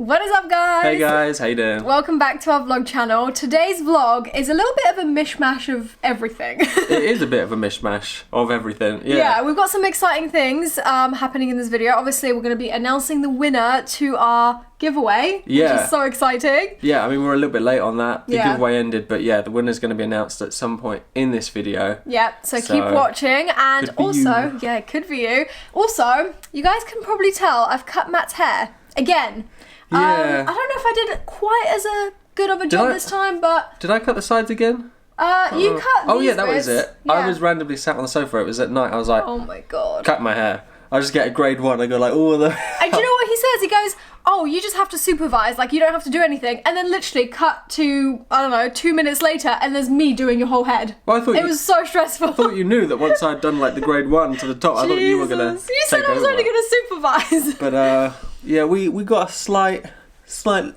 What is up, guys? Hey guys, how you doing? Welcome back to our vlog channel. Today's vlog is a little bit of a mishmash of everything. It is a bit of a mishmash of everything. Yeah, we've got some exciting things happening in this video. Obviously, we're going to be announcing the winner to our giveaway, which is so exciting. Yeah, I mean, we're a little bit late on that. The giveaway ended, but yeah, the winner's going to be announced at some point in this video. Yeah, so keep watching. And also, yeah, it could be you. Also, you guys can probably tell I've cut Matt's hair again. Yeah. I don't know if I did quite as good of a job this time, but... Did I cut the sides again? You cut Oh these yeah, that was bits. it. Yeah. I was randomly sat on the sofa. It was at night. I was like, oh my god. Cut my hair. I just get a grade 1. I go like, oh, the... And do you know what he says? He goes, oh, you just have to supervise, like you don't have to do anything. And then literally cut to, I don't know, 2 minutes later and there's me doing your whole head. Well, I thought it was so stressful. I thought you knew that once I'd done like the grade 1 to the top, I thought you were gonna You said I was only gonna supervise. But yeah, we got a slight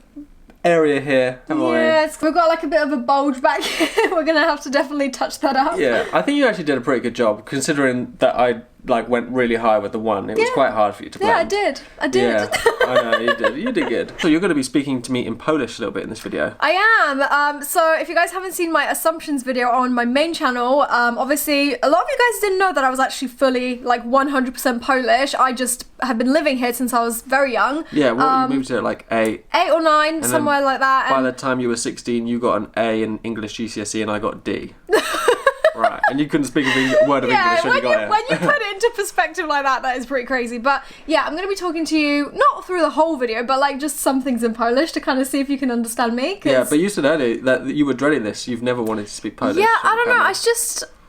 area here, haven't we? Yes, we've got like a bit of a bulge back here. We're gonna have to definitely touch that up. Yeah, I think you actually did a pretty good job considering that I like went really high with the 1. It was quite hard for you to blend. Yeah, I did. Yeah, I know, you did good. So you're going to be speaking to me in Polish a little bit in this video. I am. So if you guys haven't seen my assumptions video on my main channel, obviously a lot of you guys didn't know that I was actually fully like 100% Polish. I just have been living here since I was very young. Yeah, well, you moved to like 8 or 9, somewhere like that. By the time you were 16, you got an A in English GCSE and I got D. Right, and you couldn't speak a word of English when you got here. When you put it into perspective like that is pretty crazy. But yeah, I'm going to be talking to you, not through the whole video, but like just some things in Polish to kind of see if you can understand me. Yeah, but you said earlier that you were dreading this. You've never wanted to speak Polish. Yeah, I don't know.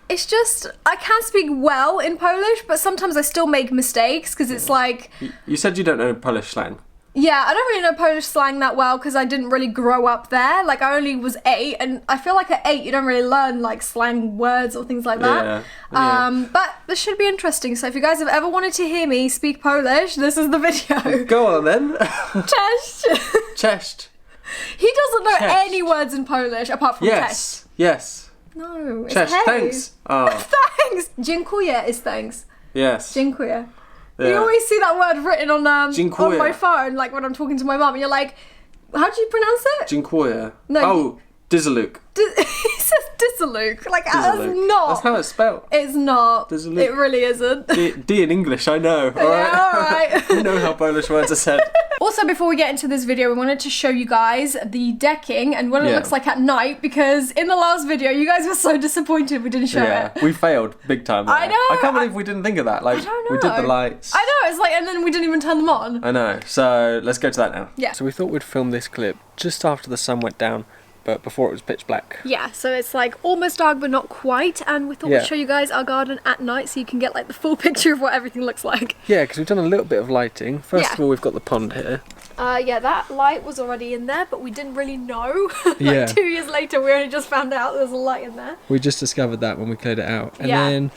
It's just, I can speak well in Polish, but sometimes I still make mistakes because it's like... You said you don't know Polish slang. Yeah, I don't really know Polish slang that well because I didn't really grow up there. Like, I only was 8, and I feel like at 8 you don't really learn, like, slang words or things like that. Yeah. But this should be interesting. So if you guys have ever wanted to hear me speak Polish, this is the video. Go on, then. Cześć. Cześć. He doesn't know any words in Polish apart from cześć. Yes. No, it's cześć, hey. Thanks. Oh. Thanks. Dziękuję is thanks. Yes. Dziękuję. Yeah. You always see that word written on my phone, like when I'm talking to my mum, and you're like, how do you pronounce it? Dziękuję. No. Oh, Dizzaluk. He says Dizzaluk. Like, that's not. That's how it's spelled. It's not. Dizzaluk. It really isn't. D in English, I know. Alright. I know how Polish words are said. Also, before we get into this video, we wanted to show you guys the decking and what it looks like at night, because in the last video, you guys were so disappointed we didn't show it. We failed big time there. I know. I can't believe we didn't think of that. Like, I don't know. we did the lights. I know, it's like, and then we didn't even turn them on. I know. So, let's go to that now. Yeah. So we thought we'd film this clip just after the sun went down, but before it was pitch black. Yeah, so it's like almost dark but not quite, and we thought we'd show you guys our garden at night so you can get like the full picture of what everything looks like. Yeah, because we've done a little bit of lighting. First of all, we've got the pond here. Yeah, that light was already in there, but we didn't really know. 2 years later, we only just found out there was a light in there. We just discovered that when we cleared it out. And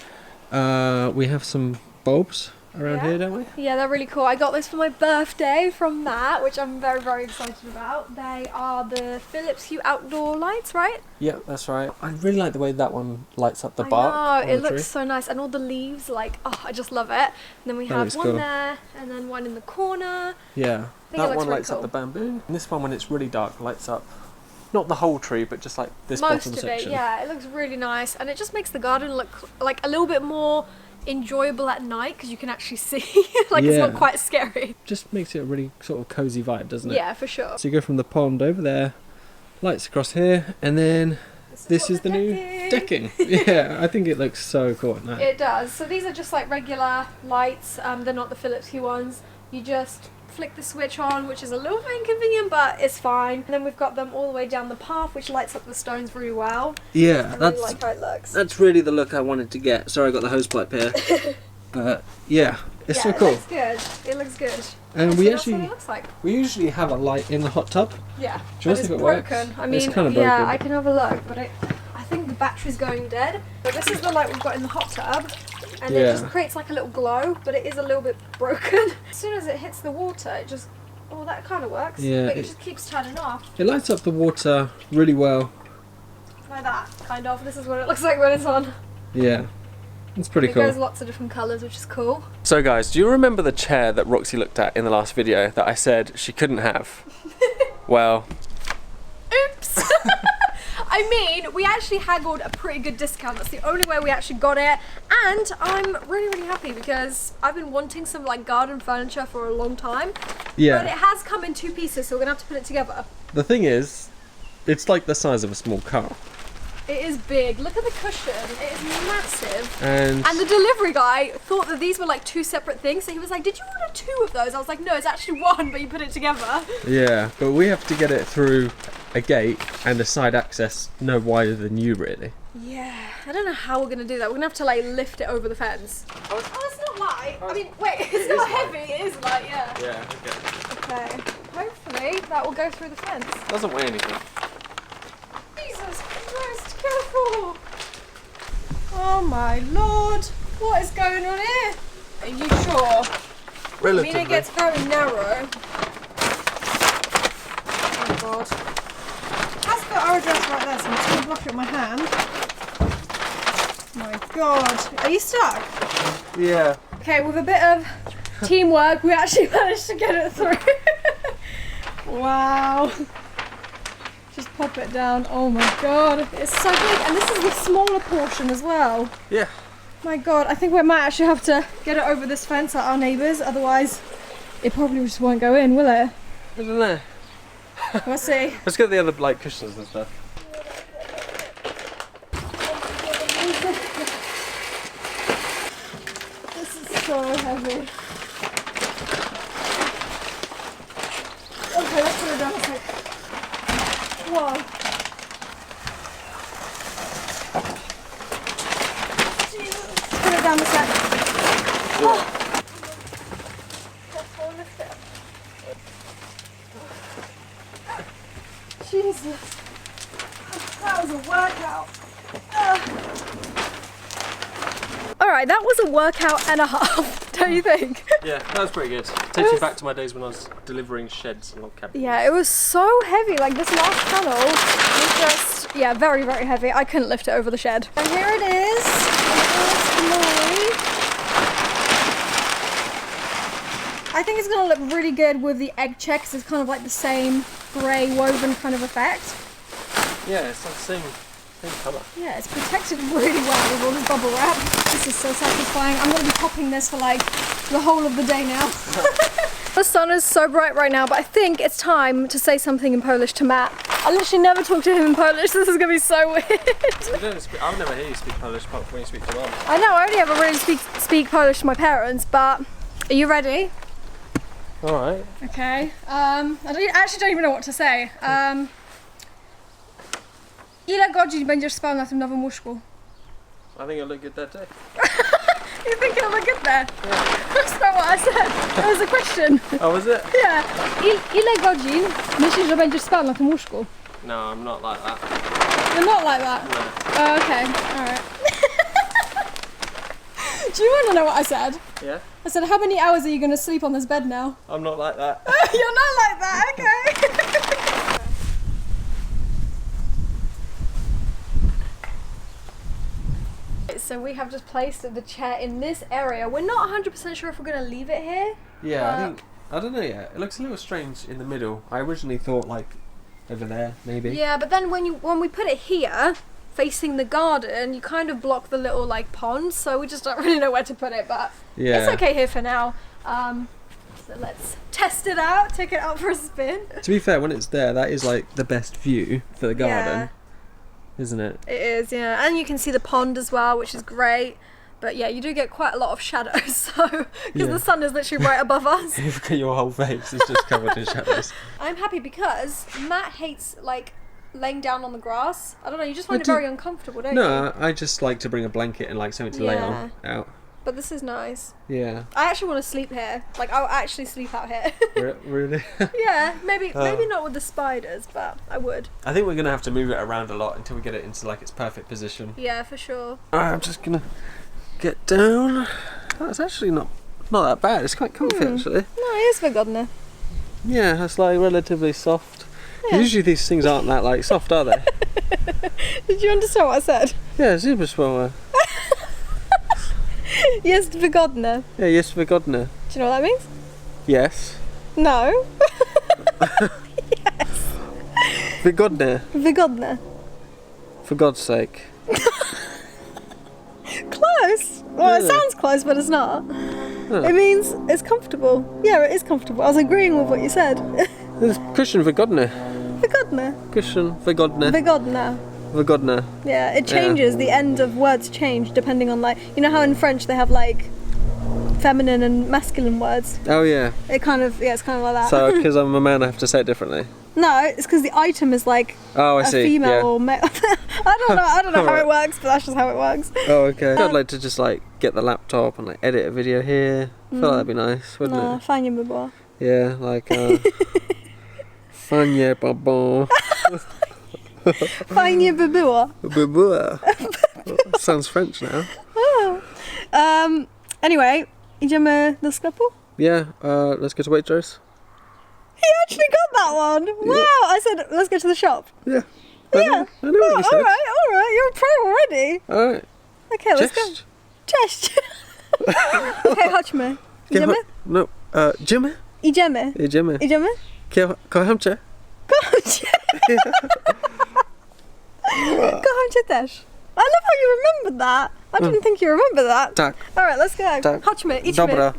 then we have some bulbs around here, don't we? Yeah, they're really cool. I got this for my birthday from Matt, which I'm very, very excited about. They are the Philips Hue outdoor lights, right? Yeah, that's right. I really like the way that one lights up the bark. Oh, it looks so nice. And all the leaves, like, oh, I just love it. And then we have one there, and then one in the corner. Yeah, that one lights up the bamboo. And this one, when it's really dark, lights up not the whole tree, but just like this bottom section. Most of it, yeah. It looks really nice. And it just makes the garden look like a little bit more enjoyable at night because you can actually see. Like, it's not quite scary. Just makes it a really sort of cozy vibe, doesn't it? Yeah, for sure. So you go from the pond over there, lights across here, and then this is the new decking. Yeah, I think it looks so cool at night. It does. So these are just like regular lights. They're not the Philips Hue ones. You just flick the switch on, which is a little bit inconvenient, but it's fine. And then we've got them all the way down the path, which lights up the stones really well. Yeah, I really like how it looks. That's really the look I wanted to get. Sorry, I got the hose pipe here. But yeah, it's so cool. It looks good. It looks good. And we actually, that's what it looks like. We usually have a light in the hot tub. Yeah, but it's broken. I mean, it's kind of broken. Yeah, I can have a look, but I think the battery's going dead. But this is the light we've got in the hot tub. And it just creates like a little glow, but it is a little bit broken. As soon as it hits the water, it just, oh, that kind of works. Yeah, but it just keeps turning off. It lights up the water really well. Like that, kind of. This is what it looks like when it's on. Yeah. It's pretty It cool. goes lots of different colours, which is cool. So guys, do you remember the chair that Roxy looked at in the last video that I said she couldn't have? Well... Oops! I mean, we actually haggled a pretty good discount. That's the only way we actually got it. And I'm really, really happy because I've been wanting some like garden furniture for a long time. Yeah. But it has come in 2 pieces, so we're gonna have to put it together. The thing is, it's like the size of a small car. It is big. Look at the cushion. It is massive. And the delivery guy thought that these were like 2 separate things. So he was like, did you order 2 of those? I was like, no, it's actually 1, but you put it together. yeah, but we have to get it through a gate and a side access no wider than you really. Yeah, I don't know how we're going to do that. We're going to have to like lift it over the fence. Oh, it's not light. I mean, wait, it's not heavy. It is light, yeah. Yeah, okay. Okay, hopefully that will go through the fence. Doesn't weigh anything. Jesus Christ, careful! Oh my lord, what is going on here? Are you sure? Relatively. I mean, it gets very narrow. Oh god. That's got our address right there, so I'm just going to block it with my hand. My god. Are you stuck? Yeah. Okay, with a bit of teamwork, we actually managed to get it through. Wow. Just pop it down. Oh my god, it's so big, and this is the smaller portion as well. Yeah. My god, I think we might actually have to get it over this fence at our neighbours, otherwise it probably just won't go in, will it? I don't know. We'll see. Let's get the other like cushions and stuff. This is so heavy. Okay, let's put it down a sec. Whoa. Jesus. Let's put it down a sec. Oh. Jesus. That was a workout. Alright, that was a workout and a half, don't you think? Yeah, that was pretty good. Takes me back to my days when I was delivering sheds and log cabins. Yeah, it was so heavy. Like this last panel was just, yeah, very, very heavy. I couldn't lift it over the shed. And here it is. I think it's going to look really good with the egg checks. It's kind of like the same grey woven kind of effect. Yeah, it's like the same colour. Yeah, it's protected really well with all this bubble wrap. This is so satisfying. I'm going to be popping this for like the whole of the day now. The sun is so bright right now, but I think it's time to say something in Polish to Matt. I literally never talk to him in Polish. This is going to be so weird. I've never heard you speak Polish apart from when you speak to Mum. I know, I only ever really speak Polish to my parents, but are you ready? Alright. Okay. I actually don't even know what to say. Ile godzin będziesz spał na tym nowym łóżku? I think it'll look good that day. You think it'll look good there? Yeah. That's not what I said. That was a question. Oh, was it? Yeah. Ile godzin myślisz, że będziesz spał na tym łóżku? No, I'm not like that. You're not like that? No. Oh, okay. Alright. Do you want to know what I said? Yeah? I said, how many hours are you going to sleep on this bed now? I'm not like that. You're not like that, okay. So we have just placed the chair in this area. We're not 100% sure if we're going to leave it here. Yeah, I don't know yet. It looks a little strange in the middle. I originally thought like over there, maybe. Yeah, but then when we put it here, facing the garden, you kind of block the little like pond, so we just don't really know where to put it, but yeah, it's okay here for now. So let's test it out, take it out for a spin. To be fair, when it's there, that is like the best view for the garden, isn't it? It is, yeah, and you can see the pond as well, which is great. But yeah, you do get quite a lot of shadows, so because the sun is literally right above us. Look at your whole face; it's just covered in shadows. I'm happy because Matt hates like laying down on the grass. I don't know, you just find it very uncomfortable, don't you? No, I just like to bring a blanket and like something to lay on out. But this is nice. Yeah. I actually want to sleep here. Like, I'll actually sleep out here. Really? Yeah, maybe not with the spiders, but I would. I think we're gonna have to move it around a lot until we get it into like its perfect position. Yeah, for sure. Alright, I'm just gonna get down. Oh, it's actually not that bad. It's quite comfy actually. No, it is wygodne. Yeah, it's like relatively soft. Yeah. Usually these things aren't that like soft, are they? Did you understand what I said? Yeah, super small. Jest wygodne. Yeah, jest wygodne. Do you know what that means? Yes. No. Wygodne. Wygodne. For God's sake. Close. Well, it sounds close, but it's not. Oh. It means it's comfortable. Yeah, it is comfortable. I was agreeing with what you said. It's cushion wygodne. Wygodne. Cushion wygodne. Wygodne. Wygodne. Yeah, it changes. The end of words change depending on, like, you know how in French they have like feminine and masculine words. Oh yeah. It's kind of like that. So because I'm a man, I have to say it differently. No, it's because the item is like I a see. female or male. I don't know how it works, but that's just how it works. Oh, okay. I'd like to just like get the laptop and like edit a video here. I feel like that'd be nice, wouldn't No, it? fajnie by było. Yeah, like fajnie baba. Fajnie by było. Baba. Sounds French now. Anyway, idziemy do sklepu? Yeah, let's go to Waitrose. He actually got that one. Wow, I said let's go to the shop. Yeah. Yeah. I know what you said. Alright, you're a pro already. Alright. Okay, let's go. Cześć. Okay, chodźmy. Idziemy? No, idziemy? Idziemy. Idziemy. Idziemy? Kocham cię. Kocham cię. Kocham cię też. I love how you remembered that. I didn't think you remembered that. Tak. Alright, let's go. Tak. Chodźmy, idźmy. Dobra.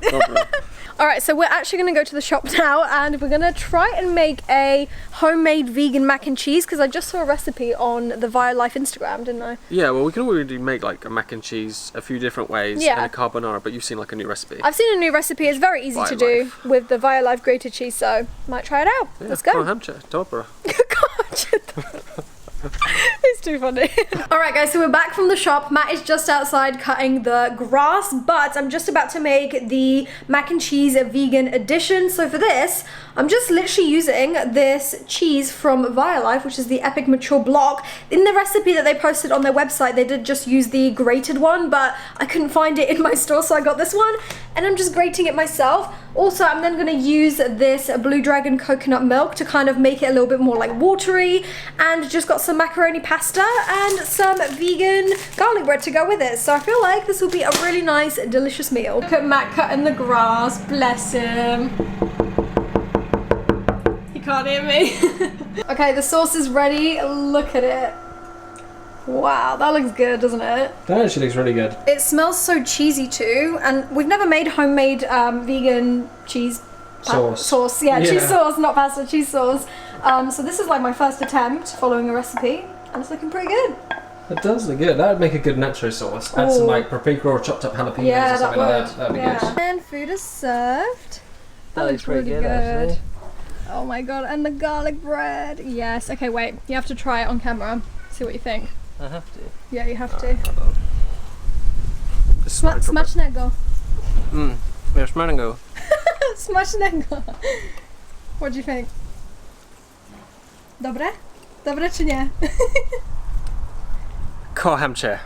Alright, so we're actually going to go to the shop now and we're going to try and make a homemade vegan mac and cheese because I just saw a recipe on the Violife Instagram, didn't I? Yeah, well, we can already make like a mac and cheese a few different ways and a carbonara, but you've seen like a new recipe. I've seen a new recipe. It's very easy to do with the Violife grated cheese, so might try it out. Yeah, let's go. Kocham cię. Dobra. It's too funny. Alright guys, so we're back from the shop. Matt is just outside cutting the grass, but I'm just about to make the mac and cheese vegan edition. So for this, I'm just literally using this cheese from Violife, which is the Epic Mature Block. In the recipe that they posted on their website, they did just use the grated one, but I couldn't find it in my store, so I got this one, and I'm just grating it myself. Also, I'm then gonna use this Blue Dragon coconut milk to kind of make it a little bit more like watery, and just got some macaroni pasta and some vegan garlic bread to go with it. So I feel like this will be a really nice, delicious meal. Look at Matt cutting the grass, bless him. He can't hear me. Okay, the sauce is ready, look at it. Wow, that looks good, doesn't it? That actually looks really good. It smells so cheesy too, and we've never made homemade vegan cheese sauce. Yeah, cheese sauce, not pasta, cheese sauce. So this is like my first attempt following a recipe, and it's looking pretty good. It does look good. That would make a good nacho sauce. Add some like paprika or chopped up jalapenos or something like that. That'd be good. And food is served. That looks pretty good. Actually. Oh my god, and the garlic bread. Yes. Okay, wait. You have to try it on camera. See what you think. I have to. Yeah, you have to. Smacznego. Smacznego. Smacznego. What do you think? Dobre? Dobre czy nie? Kocham cię.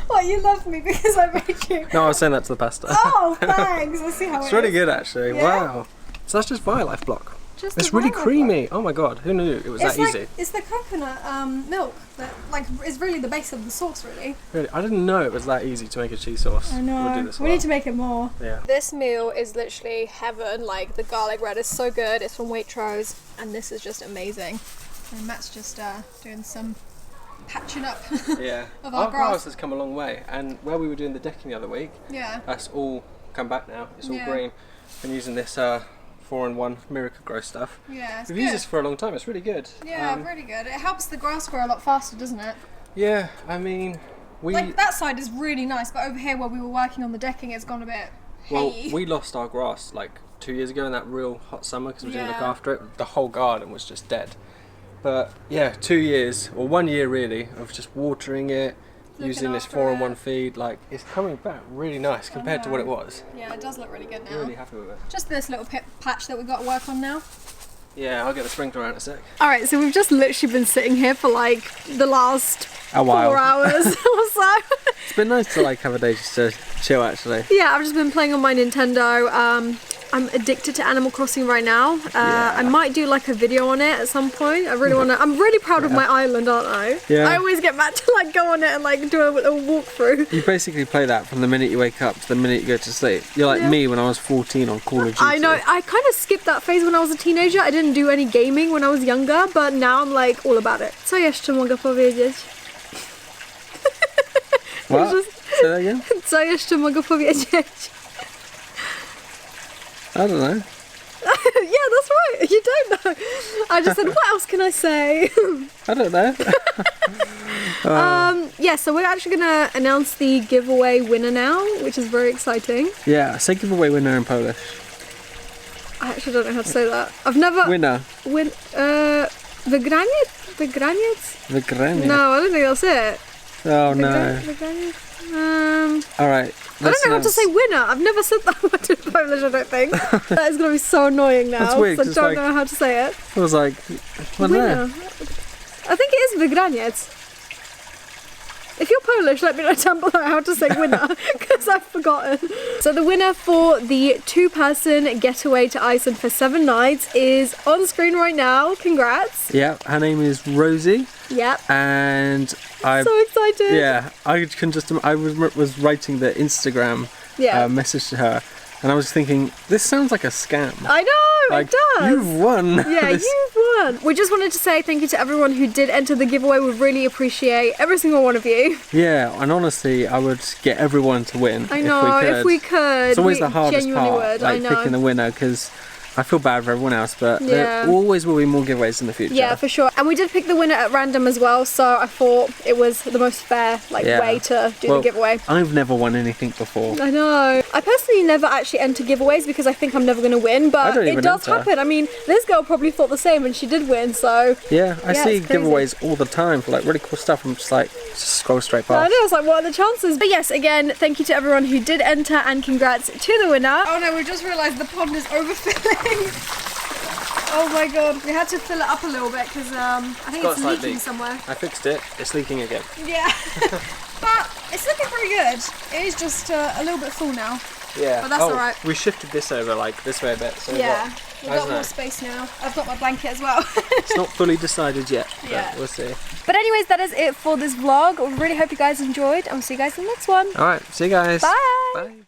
What, you love me because I made you? No, I was saying that to the pasta. Oh, thanks. Let's see how it's really good actually. Yeah? Wow. So that's just Violife block. It's really creamy. Oh my god, who knew it was that easy? It's the coconut milk that like is really the base of the sauce, really. Really, I didn't know it was that easy to make a cheese sauce. I know. We'll do this we need to make it more. Yeah. This meal is literally heaven. Like the garlic bread is so good. It's from Waitrose, and this is just amazing. And Matt's just doing some patching up. Yeah. Of our grass has come a long way, and where we were doing the decking the other week, that's all come back now. It's all green. And using this 4-in-1 Miracle Grow stuff. Yeah, it's We've used this for a long time. It's really good. Yeah, really good. It helps the grass grow a lot faster, doesn't it? Yeah, I mean, like that side is really nice, but over here where we were working on the decking, it's gone a bit hay. Well, we lost our grass like 2 years ago in that real hot summer because we didn't look after it. The whole garden was just dead. But yeah, 2 years or 1 year really of just watering it, using this 4-in-1 feed, like it's coming back really nice compared to what it was. Yeah, it does look really good now. I'm really happy with it. Just this little patch that we've got to work on now. Yeah, I'll get the sprinkler out in a sec. Alright, so we've just literally been sitting here for like the last 4 hours or so. It's been nice to like have a day just to chill actually. Yeah, I've just been playing on my Nintendo. I'm addicted to Animal Crossing right now. I might do like a video on it at some point. I really want to. I'm really proud of my island, aren't I? Yeah. I always get Matt to like go on it and like do a walkthrough. You basically play that from the minute you wake up to the minute you go to sleep. You're like me when I was 14 on Call of Duty. I know. I kind of skipped that phase when I was a teenager. I didn't do any gaming when I was younger, but now I'm like all about it. Co jeszcze mogę powiedzieć? What? Say that again? Co jeszcze mogę powiedzieć? I don't know. Yeah, that's right. You don't know. I just said, what else can I say? I don't know. Yeah, so we're actually going to announce the giveaway winner now, which is very exciting. Yeah, say giveaway winner in Polish. I actually don't know how to say that. I've never... Winner. Wygraniec? Wygraniec? Wygraniec. No, I don't think that's it. Oh no. Alright. I don't know how to say winner. I've never said that word in Polish, I don't think. That is going to be so annoying now. That's weird, I don't know how to say it. I was like, winner. I think it is wygraniec. If you're Polish, let me know down below how to say winner, because I've forgotten. So the winner for the 2-person getaway to Iceland for 7 nights is on screen right now. Congrats. Yeah, her name is Rosie. Yep. And I'm so excited. Yeah, I can just. I was writing the Instagram message to her, and I was thinking, this sounds like a scam. I know, like, it does. You've won. Yeah, you've won. We just wanted to say thank you to everyone who did enter the giveaway. We really appreciate every single one of you. Yeah, and honestly, I would get everyone to win. I know, if we could. It's always the hardest part, would. like picking the winner, because I feel bad for everyone else, but there always will be more giveaways in the future. Yeah, for sure. And we did pick the winner at random as well, so I thought it was the most fair way to do the giveaway. I've never won anything before. I know. I personally never actually enter giveaways because I think I'm never going to win, but it does happen. I mean, this girl probably thought the same and she did win, so... Yeah, I see giveaways all the time for like really cool stuff. I'm just like, just scroll straight past. I know, it's like, what are the chances? But yes, again, thank you to everyone who did enter and congrats to the winner. Oh no, we just realised the pond is overfilling. Oh my god, we had to fill it up a little bit because I think it's leaking somewhere. I fixed it, it's leaking again. Yeah, but it's looking pretty good. It is just a little bit full now. Yeah, but that's alright. We shifted this over like this way a bit. So yeah, we've got more space now. I've got my blanket as well. It's not fully decided yet, but we'll see. But anyways, that is it for this vlog. We really hope you guys enjoyed and we'll see you guys in the next one. Alright, see you guys. Bye. Bye.